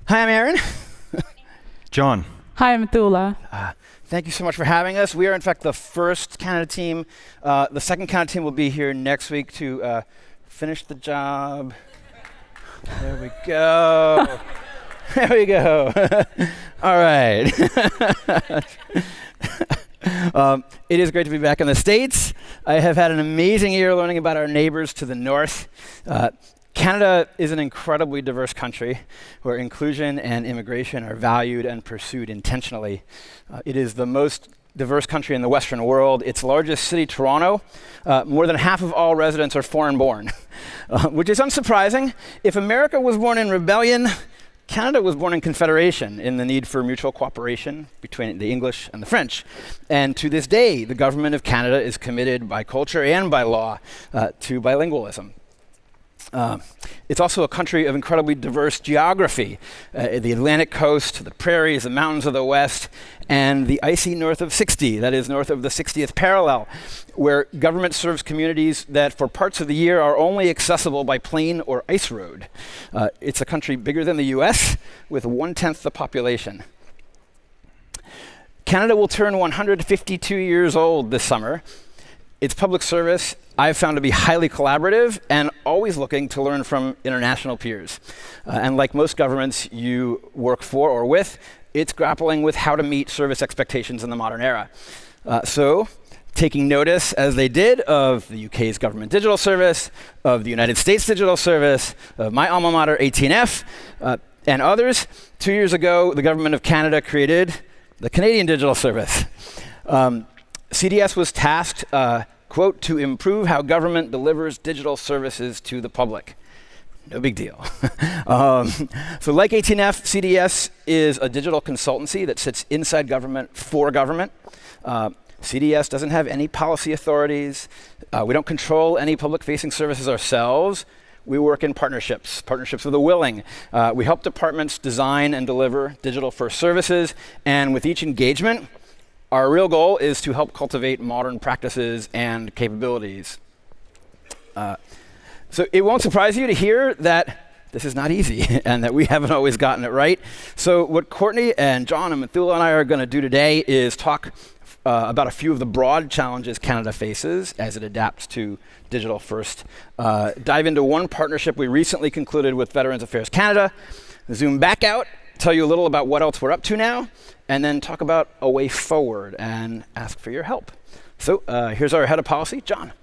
Hi, I'm Aaron. John. Hi, I'm Mithula. Thank you so much for having us. We are, in fact, the first Canada team. The second Canada team will be here next week to finish the job. There we go. There we go. All right. It is great to be back in the States. I have had an amazing year learning about our neighbors to the north. Canada is an incredibly diverse country where inclusion and immigration are valued and pursued intentionally. It is the most diverse country in the Western world. Its largest city, Toronto, more than half of all residents are foreign-born, which is unsurprising. If America was born in rebellion, Canada was born in confederation, in the need for mutual cooperation between the English and the French. And to this day, the government of Canada is committed by culture and by law to bilingualism. It's also a country of incredibly diverse geography. The Atlantic coast, the prairies, the mountains of the west, and the icy north of 60, that is north of the 60th parallel, where government serves communities that for parts of the year are only accessible by plane or ice road. It's a country bigger than the US, with 1/10 the population. Canada will turn 152 years old this summer. Its public service I've found to be highly collaborative and always looking to learn from international peers. And like most governments you work for or with, it's grappling with how to meet service expectations in the modern era. So, taking notice, as they did, of the UK's government digital service, of the United States digital service, of my alma mater, 18F, and others, 2 years ago, the government of Canada created the Canadian Digital Service. CDS was tasked, quote, to improve how government delivers digital services to the public. No big deal. So like 18F, CDS is a digital consultancy that sits inside government for government. CDS doesn't have any policy authorities. We don't control any public-facing services ourselves. We work in partnerships with the willing. We help departments design and deliver digital-first services, and with each engagement, our real goal is to help cultivate modern practices and capabilities. So it won't surprise you to hear that this is not easy and that we haven't always gotten it right. So what Courtney and John and Mithula and I are going to do today is talk about a few of the broad challenges Canada faces as it adapts to digital first. Dive into one partnership we recently concluded with Veterans Affairs Canada, zoom back out, tell you a little about what else we're up to now, and then talk about a way forward and ask for your help. So here's our head of policy, John.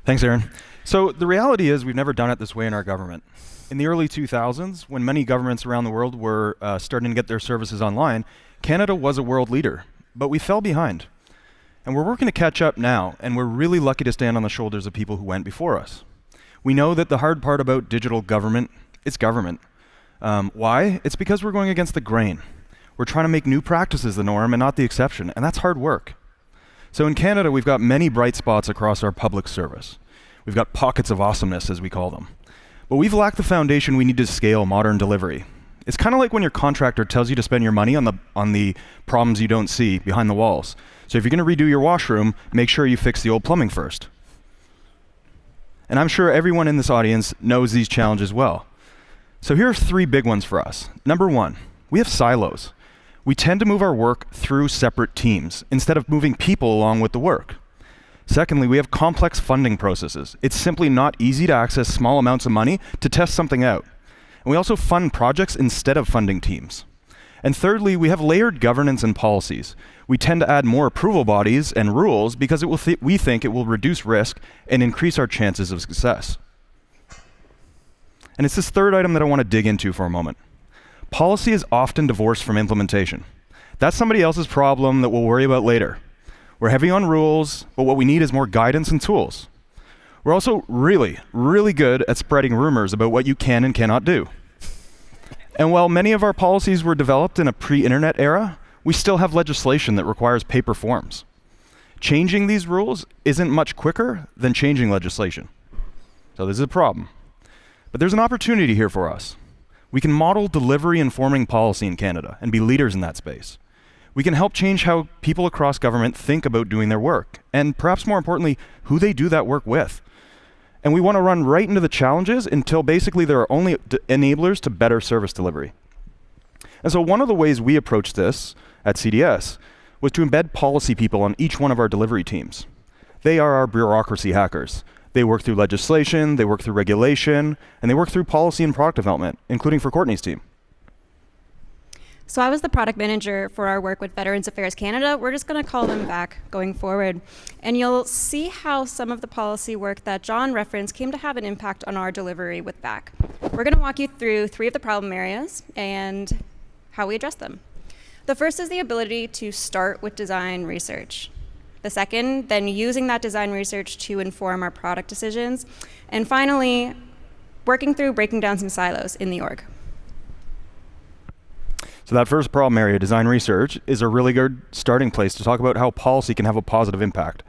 Thanks, Aaron. So the reality is we've never done it this way in our government. In the early 2000s, when many governments around the world were starting to get their services online, Canada was a world leader, but we fell behind. And we're working to catch up now, and we're really lucky to stand on the shoulders of people who went before us. We know that the hard part about digital government is government. Why? It's because we're going against the grain. We're trying to make new practices the norm and not the exception, and that's hard work. So in Canada, we've got many bright spots across our public service. We've got pockets of awesomeness, as we call them. But we've lacked the foundation we need to scale modern delivery. It's kind of like when your contractor tells you to spend your money on the problems you don't see behind the walls. So if you're going to redo your washroom, make sure you fix the old plumbing first. And I'm sure everyone in this audience knows these challenges well. So here are 3 big ones for us. Number 1, we have silos. We tend to move our work through separate teams instead of moving people along with the work. Secondly, we have complex funding processes. It's simply not easy to access small amounts of money to test something out. And we also fund projects instead of funding teams. And thirdly, we have layered governance and policies. We tend to add more approval bodies and rules because we think it will reduce risk and increase our chances of success. And it's this third item that I want to dig into for a moment. Policy is often divorced from implementation. That's somebody else's problem that we'll worry about later. We're heavy on rules, but what we need is more guidance and tools. We're also really, really good at spreading rumors about what you can and cannot do. And while many of our policies were developed in a pre-internet era, we still have legislation that requires paper forms. Changing these rules isn't much quicker than changing legislation. So this is a problem. But there's an opportunity here for us. We can model delivery-informing policy in Canada and be leaders in that space. We can help change how people across government think about doing their work, and perhaps more importantly, who they do that work with. And we want to run right into the challenges until basically there are only enablers to better service delivery. And so one of the ways we approached this at CDS was to embed policy people on each one of our delivery teams. They are our bureaucracy hackers. They work through legislation, they work through regulation, and they work through policy and product development, including for Courtney's team. So I was the product manager for our work with Veterans Affairs Canada. We're just going to call them VAC going forward. And you'll see how some of the policy work that John referenced came to have an impact on our delivery with VAC. We're going to walk you through 3 of the problem areas and how we address them. The first is the ability to start with design research. The second, then using that design research to inform our product decisions. And finally, working through breaking down some silos in the org. So that first problem area, design research, is a really good starting place to talk about how policy can have a positive impact.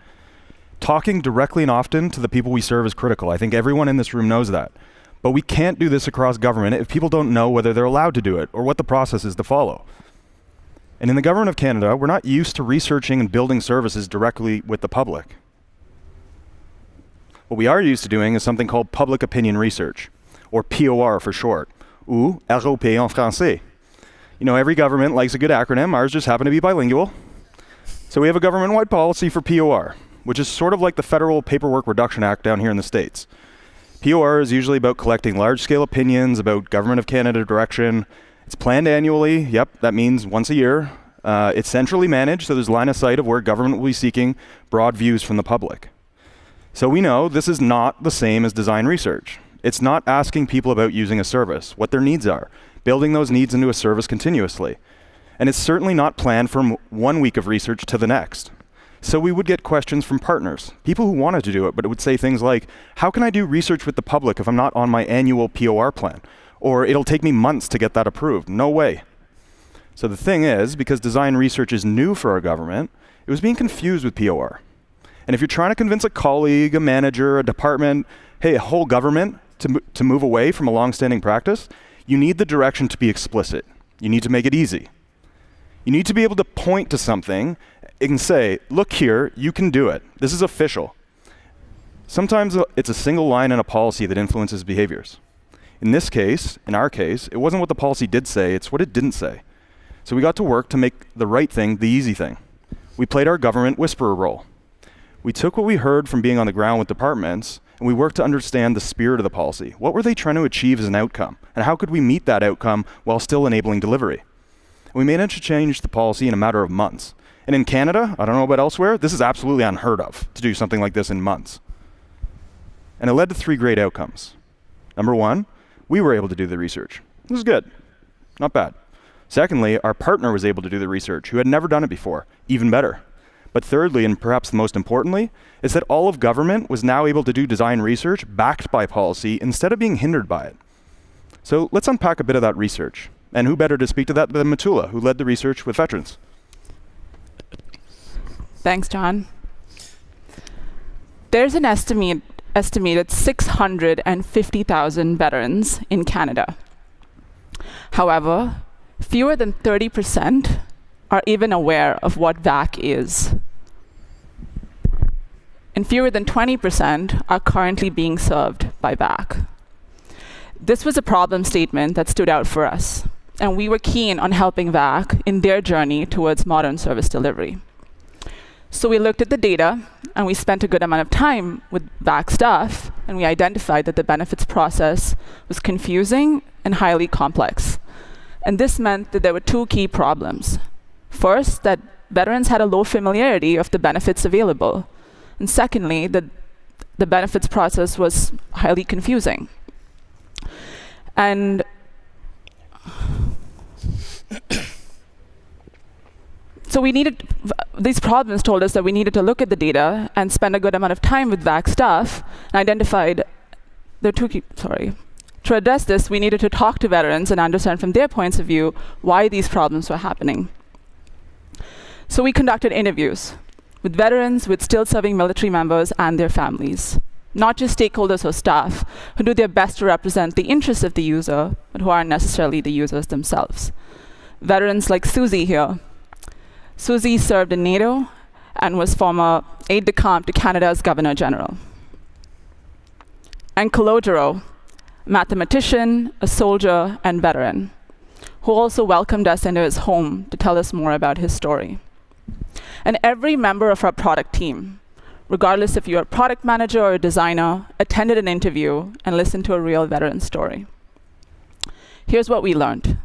Talking directly and often to the people we serve is critical. I think everyone in this room knows that. But we can't do this across government if people don't know whether they're allowed to do it or what the process is to follow. And in the Government of Canada, we're not used to researching and building services directly with the public. What we are used to doing is something called public opinion research, or POR for short, ou ROP en français. You know, every government likes a good acronym. Ours just happen to be bilingual. So we have a government-wide policy for POR, which is sort of like the Federal Paperwork Reduction Act down here in the States. POR is usually about collecting large-scale opinions about Government of Canada direction. It's planned annually. Yep, that means once a year. It's centrally managed, so there's line of sight of where government will be seeking broad views from the public. So we know this is not the same as design research. It's not asking people about using a service, what their needs are, building those needs into a service continuously. And it's certainly not planned from 1 week of research to the next. So we would get questions from partners, people who wanted to do it, but it would say things like, how can I do research with the public if I'm not on my annual POR plan? Or it'll take me months to get that approved. No way. So the thing is, because design research is new for our government, it was being confused with POR. And if you're trying to convince a colleague, a manager, a department, hey, a whole government to move away from a long-standing practice, you need the direction to be explicit. You need to make it easy. You need to be able to point to something and say, look here, you can do it. This is official. Sometimes it's a single line in a policy that influences behaviors. In this case, in our case, it wasn't what the policy did say, it's what it didn't say. So we got to work to make the right thing the easy thing. We played our government whisperer role. We took what we heard from being on the ground with departments, and we worked to understand the spirit of the policy. What were they trying to achieve as an outcome? And how could we meet that outcome while still enabling delivery? And we managed to change the policy in a matter of months. And in Canada, I don't know about elsewhere, this is absolutely unheard of, to do something like this in months. And it led to 3 great outcomes. Number 1, we were able to do the research. This is good, not bad. Secondly, our partner was able to do the research, who had never done it before, even better. But thirdly, and perhaps most importantly, is that all of government was now able to do design research backed by policy instead of being hindered by it. So let's unpack a bit of that research. And who better to speak to that than Mithula, who led the research with veterans? Thanks, John. There's an estimated 650,000 veterans in Canada. However, fewer than 30% are even aware of what VAC is. And fewer than 20% are currently being served by VAC. This was a problem statement that stood out for us, and we were keen on helping VAC in their journey towards modern service delivery. So we looked at the data, and we spent a good amount of time with VAC staff, and we identified that the benefits process was confusing and highly complex. And this meant that there were 2 key problems. First, that veterans had a low familiarity of the benefits available. And secondly, that the benefits process was highly confusing. And so these problems told us that we needed to look at the data and spend a good amount of time with VAC staff and identified To address this, we needed to talk to veterans and understand from their points of view why these problems were happening. So we conducted interviews with veterans, with still serving military members and their families. Not just stakeholders or staff who do their best to represent the interests of the user, but who aren't necessarily the users themselves. Veterans like Susie here. Susie served in NATO and was former aide-de-camp to Canada's Governor General. and Kalodero, mathematician, a soldier, and veteran, who also welcomed us into his home to tell us more about his story. And every member of our product team, regardless if you're a product manager or a designer, attended an interview and listened to a real veteran story. Here's what we learned: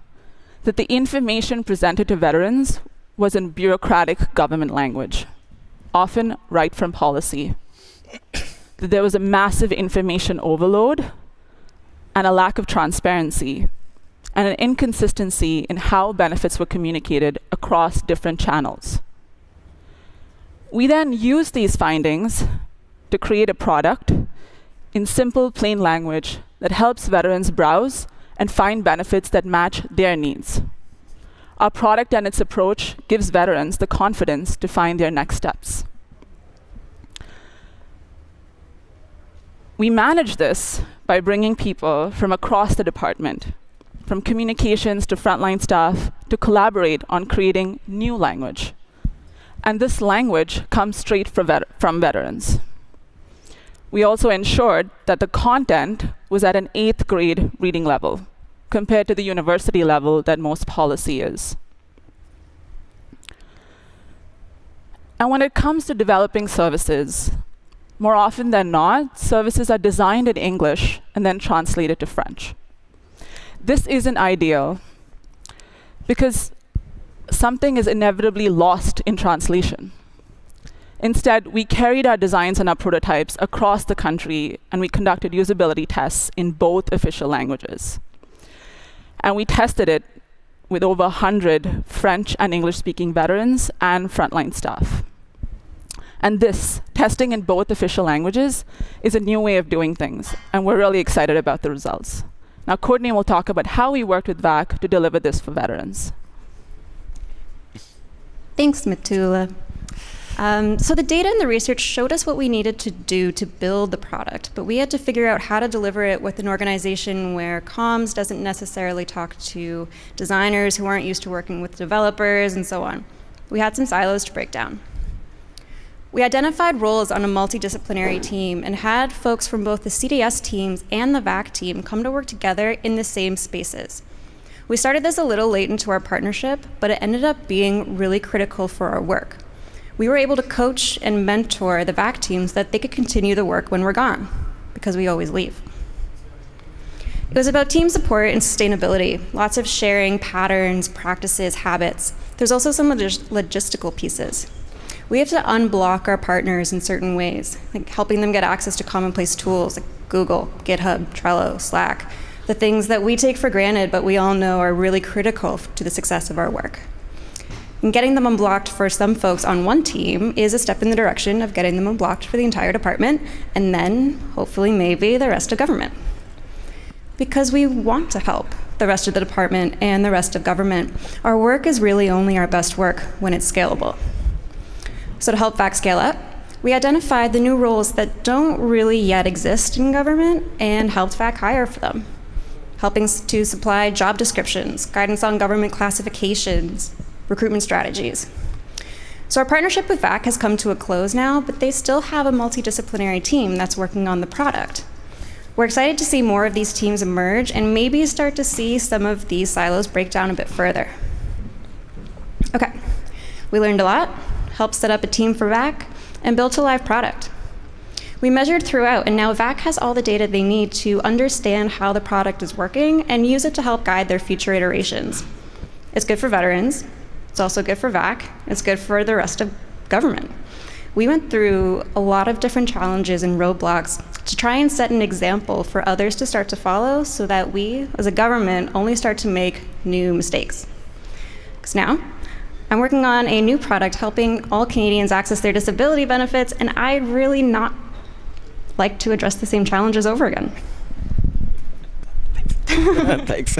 that the information presented to veterans was in bureaucratic government language, often right from policy. That there was a massive information overload and a lack of transparency and an inconsistency in how benefits were communicated across different channels. We then used these findings to create a product in simple, plain language that helps veterans browse and find benefits that match their needs. Our product and its approach gives veterans the confidence to find their next steps. We manage this by bringing people from across the department, from communications to frontline staff, to collaborate on creating new language. And this language comes straight from veterans. We also ensured that the content was at an 8th grade reading level, compared to the university level that most policy is. And when it comes to developing services, more often than not, services are designed in English and then translated to French. This isn't ideal because something is inevitably lost in translation. Instead, we carried our designs and our prototypes across the country, and we conducted usability tests in both official languages. And we tested it with over 100 French and English-speaking veterans and frontline staff. And this, testing in both official languages, is a new way of doing things, and we're really excited about the results. Now, Courtney will talk about how we worked with VAC to deliver this for veterans. Thanks, Mithula. So the data and the research showed us what we needed to do to build the product, but we had to figure out how to deliver it with an organization where comms doesn't necessarily talk to designers who aren't used to working with developers and so on. We had some silos to break down. We identified roles on a multidisciplinary team and had folks from both the CDS teams and the VAC team come to work together in the same spaces. We started this a little late into our partnership, but it ended up being really critical for our work. We were able to coach and mentor the VAC teams so that they could continue the work when we're gone, because we always leave. It was about team support and sustainability, lots of sharing patterns, practices, habits. There's also some logistical pieces. We have to unblock our partners in certain ways, like helping them get access to commonplace tools like Google, GitHub, Trello, Slack, the things that we take for granted but we all know are really critical to the success of our work. And getting them unblocked for some folks on one team is a step in the direction of getting them unblocked for the entire department, and then, hopefully, maybe the rest of government. Because we want to help the rest of the department and the rest of government. Our work is really only our best work when it's scalable. So to help VAC scale up, we identified the new roles that don't really yet exist in government and helped VAC hire for them, helping to supply job descriptions, guidance on government classifications, recruitment strategies. So our partnership with VAC has come to a close now, but they still have a multidisciplinary team that's working on the product. We're excited to see more of these teams emerge and maybe start to see some of these silos break down a bit further. Okay, we learned a lot, helped set up a team for VAC, and built a live product. We measured throughout, and now VAC has all the data they need to understand how the product is working and use it to help guide their future iterations. It's good for veterans, it's also good for VAC, it's good for the rest of government. We went through a lot of different challenges and roadblocks to try and set an example for others to start to follow so that we, as a government, only start to make new mistakes. Because now, I'm working on a new product helping all Canadians access their disability benefits, and I'd really not like to address the same challenges over again. Thanks.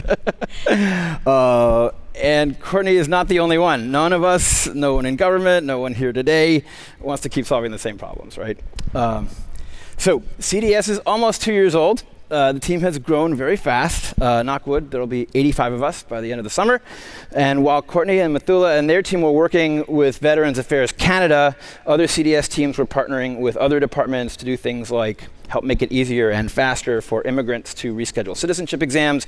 And Courtney is not the only one. None of us, no one in government, no one here today, wants to keep solving the same problems, right? So CDS is almost 2 years old. The team has grown very fast. Knock wood, there'll be 85 of us by the end of the summer. And while Courtney and Mithula and their team were working with Veterans Affairs Canada, other CDS teams were partnering with other departments to do things like help make it easier and faster for immigrants to reschedule citizenship exams,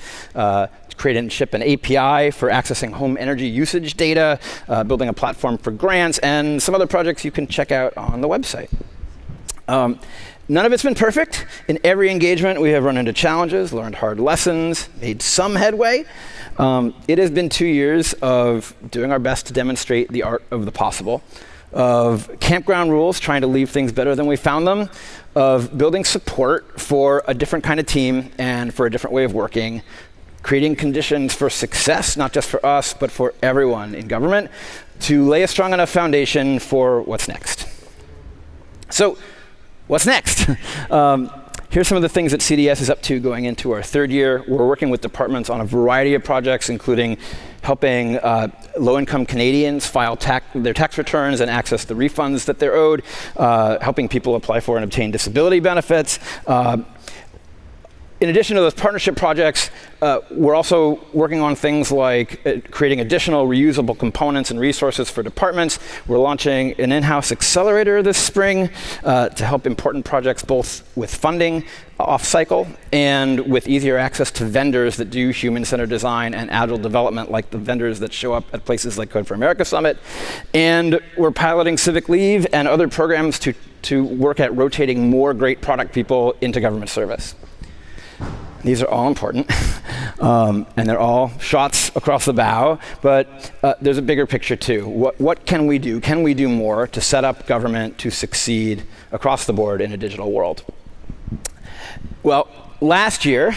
create and ship an API for accessing home energy usage data, building a platform for grants, and some other projects you can check out on the website. None of it's been perfect. In every engagement, we have run into challenges, learned hard lessons, made some headway. It has been 2 years of doing our best to demonstrate the art of the possible, of campground rules, trying to leave things better than we found them, of building support for a different kind of team and for a different way of working, creating conditions for success, not just for us, but for everyone in government, to lay a strong enough foundation for what's next. So, what's next? Here's some of the things that CDS is up to going into our 3rd year. We're working with departments on a variety of projects, including helping low-income Canadians file their tax returns and access the refunds that they're owed, helping people apply for and obtain disability benefits. In addition to those partnership projects, we're also working on things like creating additional reusable components and resources for departments. We're launching an in-house accelerator this spring to help important projects both with funding off-cycle and with easier access to vendors that do human-centered design and agile development, like the vendors that show up at places like Code for America Summit. And we're piloting Civic Leave and other programs to work at rotating more great product people into government service. These are all important, and they're all shots across the bow, but there's a bigger picture too. What can we do? Can we do more to set up government to succeed across the board in a digital world? Well, last year,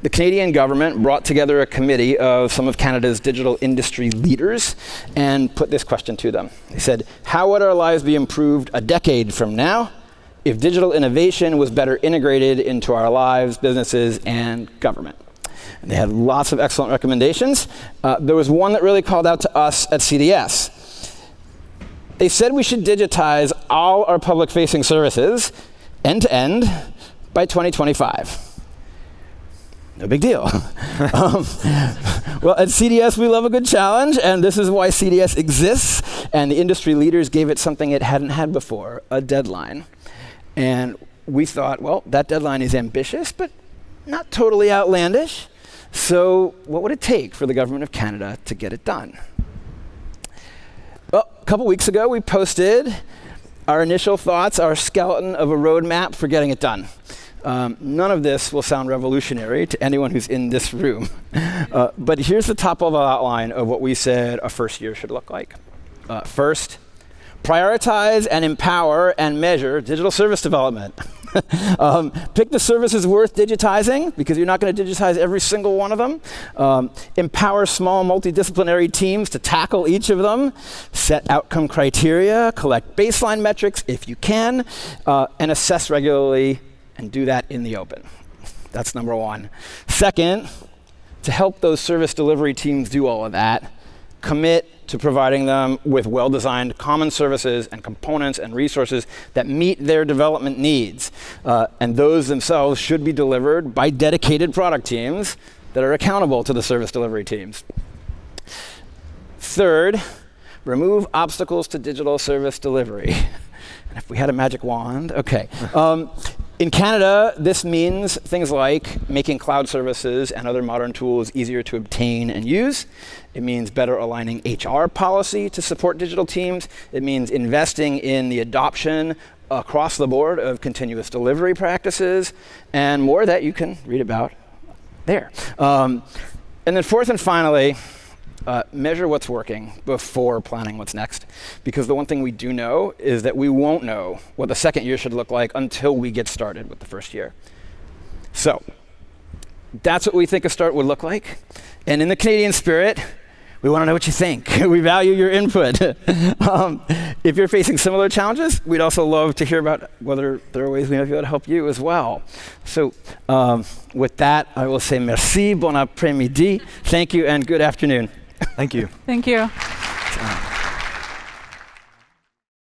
the Canadian government brought together a committee of some of Canada's digital industry leaders and put this question to them. They said, how would our lives be improved a decade from now if digital innovation was better integrated into our lives, businesses, and government? And they had lots of excellent recommendations. There was one that really called out to us at CDS. They said we should digitize all our public-facing services, end-to-end, by 2025. No big deal. Well, at CDS, we love a good challenge, and this is why CDS exists, and the industry leaders gave it something it hadn't had before, a deadline. And we thought, well, that deadline is ambitious, but not totally outlandish. So what would it take for the government of Canada to get it done? Well, a couple weeks ago, we posted our initial thoughts, our skeleton of a roadmap for getting it done. None of this will sound revolutionary to anyone who's in this room. But here's the top-level outline of what we said a first year should look like. First, prioritize and empower and measure digital service development. Pick the services worth digitizing, because you're not going to digitize every single one of them. Empower small multidisciplinary teams to tackle each of them. Set outcome criteria, collect baseline metrics if you can, and assess regularly, and do that in the open. That's number one. Second, to help those service delivery teams do all of that, commit to providing them with well-designed common services and components and resources that meet their development needs. And those themselves should be delivered by dedicated product teams that are accountable to the service delivery teams. Third, remove obstacles to digital service delivery. And if we had a magic wand, okay. In Canada, this means things like making cloud services and other modern tools easier to obtain and use. It means better aligning HR policy to support digital teams. It means investing in the adoption across the board of continuous delivery practices, and more that you can read about there. And then fourth and finally, measure what's working before planning what's next. Because the one thing we do know is that we won't know what the second year should look like until we get started with the first year. So that's what we think a start would look like. And in the Canadian spirit, we want to know what you think. We value your input. If you're facing similar challenges, we'd also love to hear about whether there are ways we might be able to help you as well. So with that, I will say merci, bon après-midi, thank you, and good afternoon. Thank you. Thank you.